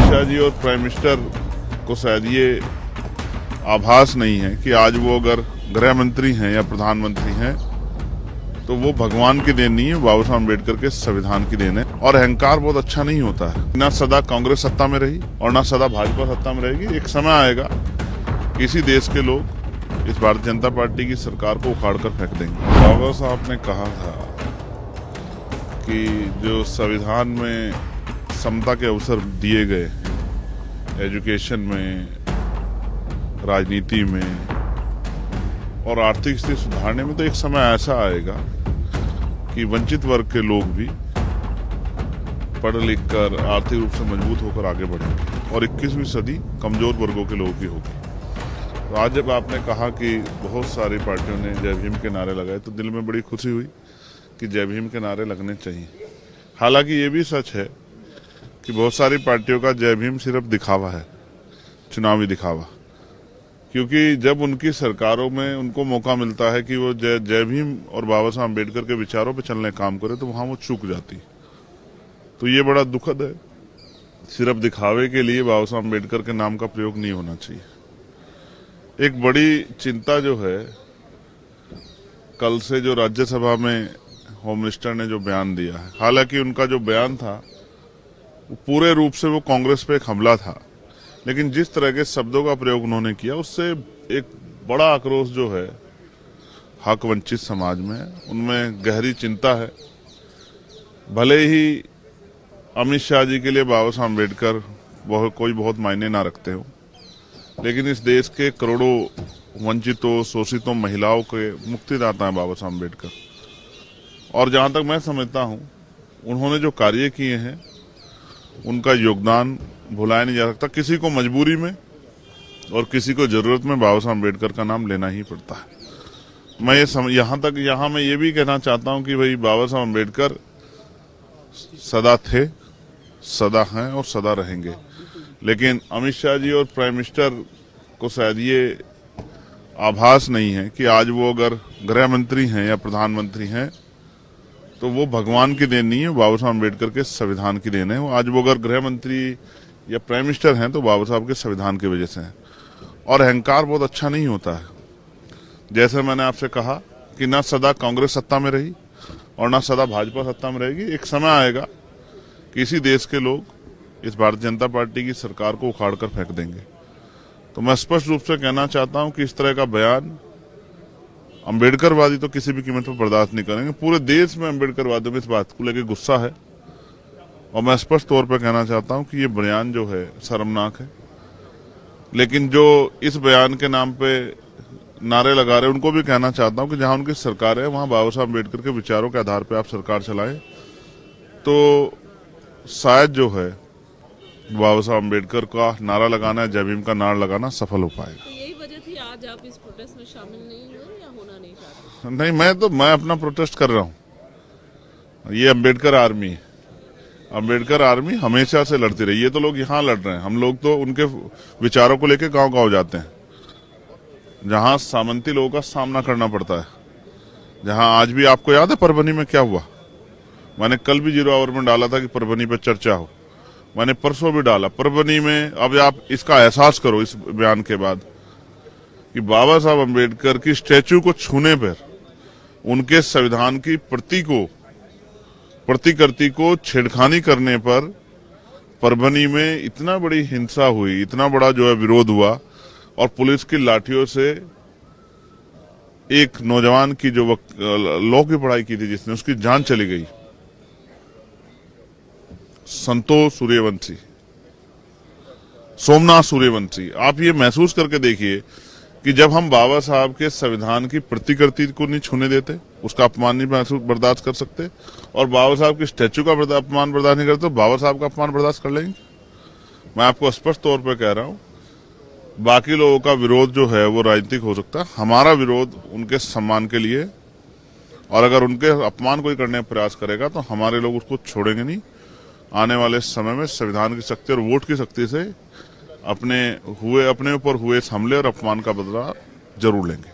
शाह जी और prime minister को शायद ये आभास नहीं है कि आज वो अगर गृह मंत्री हैं या प्रधानमंत्री हैं तो वो भगवान की देन नहीं है, बाबा साहब अम्बेडकर के संविधान की देन है। और अहंकार बहुत अच्छा नहीं होता है। ना सदा कांग्रेस सत्ता में रही और ना सदा भाजपा सत्ता में रहेगी। एक समय आएगा कि इसी देश के लोग इस भारतीय जनता पार्टी की सरकार को उखाड़ कर फेंक देंगे। बाबा साहब ने कहा था कि जो संविधान में समता के अवसर दिए गए हैं, एजुकेशन में, राजनीति में और आर्थिक स्थिति सुधारने में, तो एक समय ऐसा आएगा कि वंचित वर्ग के लोग भी पढ़ लिख कर आर्थिक रूप से मजबूत होकर आगे बढ़ेंगे और 21वीं सदी कमजोर वर्गों के लोगों की होगी। तो आज जब आपने कहा कि बहुत सारी पार्टियों ने जय भीम के नारे लगाए तो दिल में बड़ी खुशी हुई कि जय भीम के नारे लगने चाहिए। हालांकि ये भी सच है कि बहुत सारी पार्टियों का जय भीम सिर्फ दिखावा है, चुनावी दिखावा। क्योंकि जब उनकी सरकारों में उनको मौका मिलता है कि वो जय भीम और बाबा साहब अम्बेडकर के विचारों पर चलने काम करे तो वहां वो चूक जाती। तो ये बड़ा दुखद है। सिर्फ दिखावे के लिए बाबा साहब अम्बेडकर के नाम का प्रयोग नहीं होना चाहिए। एक बड़ी चिंता जो है, कल से जो राज्यसभा में होम मिनिस्टर ने जो बयान दिया है, हालांकि उनका जो बयान था वो पूरे रूप से वो कांग्रेस पे एक हमला था, लेकिन जिस तरह के शब्दों का प्रयोग उन्होंने किया उससे एक बड़ा आक्रोश जो है हक वंचित समाज में, उनमें गहरी चिंता है। भले ही अमित शाह जी के लिए बाबा साहब अम्बेडकर कोई बहुत मायने ना रखते हो, लेकिन इस देश के करोड़ों वंचितों, शोषितों, महिलाओं के मुक्तिदाता है बाबा साहब अम्बेडकर। और जहां तक मैं समझता हूं, उन्होंने जो कार्य किए हैं उनका योगदान भुलाया नहीं जा सकता। किसी को मजबूरी में और किसी को जरूरत में बाबा साहब अम्बेडकर का नाम लेना ही पड़ता है। मैं यहां मैं ये भी कहना चाहता हूं कि भाई बाबा साहब अम्बेडकर सदा थे, सदा हैं और सदा रहेंगे। लेकिन अमित शाह जी और प्राइम मिनिस्टर को शायद ये आभास नहीं है कि आज वो अगर गृह मंत्री हैं या प्रधानमंत्री हैं तो वो भगवान की देन नहीं है, बाबा साहब अम्बेडकर के संविधान की देन है। आज वो अगर गृह मंत्री या प्राइम मिनिस्टर हैं तो बाबा साहब के संविधान की वजह से हैं। और अहंकार बहुत अच्छा नहीं होता है। जैसे मैंने आपसे कहा कि ना सदा कांग्रेस सत्ता में रही और ना सदा भाजपा सत्ता में रहेगी। एक समय आएगा कि इसी देश के लोग इस भारतीय जनता पार्टी की सरकार को उखाड़ कर फेंक देंगे। तो मैं स्पष्ट रूप से कहना चाहता हूं कि इस तरह का बयान अम्बेडकरवादी तो किसी भी कीमत पर बर्दाश्त नहीं करेंगे। पूरे देश में अम्बेडकरवादियों में इस बात को लेकर गुस्सा है और मैं स्पष्ट तौर पर कहना चाहता हूं कि ये बयान जो है शर्मनाक है। लेकिन जो इस बयान के नाम पे नारे लगा रहे हैं उनको भी कहना चाहता हूं कि जहां उनकी सरकार है वहां बाबा साहब अम्बेडकर के विचारों के आधार पर आप सरकार चलाएं तो शायद जो है बाबा साहब अम्बेडकर का नारा लगाना, जय भीम का नारा लगाना सफल हो पाएगा। तो यही वजह थी आज आप इस प्रोटेस्ट में शामिल नहीं हुए या होना नहीं चाहते? नहीं, मैं अपना प्रोटेस्ट कर रहा हूं। ये अम्बेडकर आर्मी है। अम्बेडकर आर्मी हमेशा से लड़ती रही। ये तो लोग यहाँ लड़ रहे हैं, हम लोग तो उनके विचारों को लेकर गांव-गांव जाते हैं, जहां सामंती लोगों का सामना करना पड़ता है। जहां आज भी आपको याद है परभनी में क्या हुआ? मैंने कल भी 0 आवर में डाला था कि परभनी पर चर्चा हो। मैंने परसों भी डाला परभनी में। अब आप इसका एहसास करो इस बयान के बाद कि बाबा साहब अम्बेडकर की स्टैच्यू को छूने पर, उनके संविधान की प्रतिकृति को छेड़खानी करने पर परभनी में इतना बड़ी हिंसा हुई, इतना बड़ा जो है विरोध हुआ और पुलिस की लाठियों से एक नौजवान की जो लॉ की पढ़ाई की थी जिसने, उसकी जान चली गई। संतोष सूर्यवंशी, सोमनाथ सूर्यवंशी। आप ये महसूस करके देखिए कि जब हम बाबा साहब के संविधान की प्रतिकृति को नहीं छूने देते, उसका अपमान नहीं बर्दाश्त कर सकते, और बाबा साहब की स्टैच्यू का अपमान बर्दाश्त नहीं करते, तो बाबा साहब का अपमान बर्दाश्त कर लेंगे? मैं आपको स्पष्ट तौर पर कह रहा हूं, बाकी लोगों का विरोध जो है वो राजनीतिक हो सकता है, हमारा विरोध उनके सम्मान के लिए। और अगर उनके अपमान कोई करने का प्रयास करेगा तो हमारे लोग उसको छोड़ेंगे नहीं। आने वाले समय में संविधान की शक्ति और वोट की शक्ति से अपने ऊपर हुए इस हमले और अपमान का बदला जरूर लेंगे।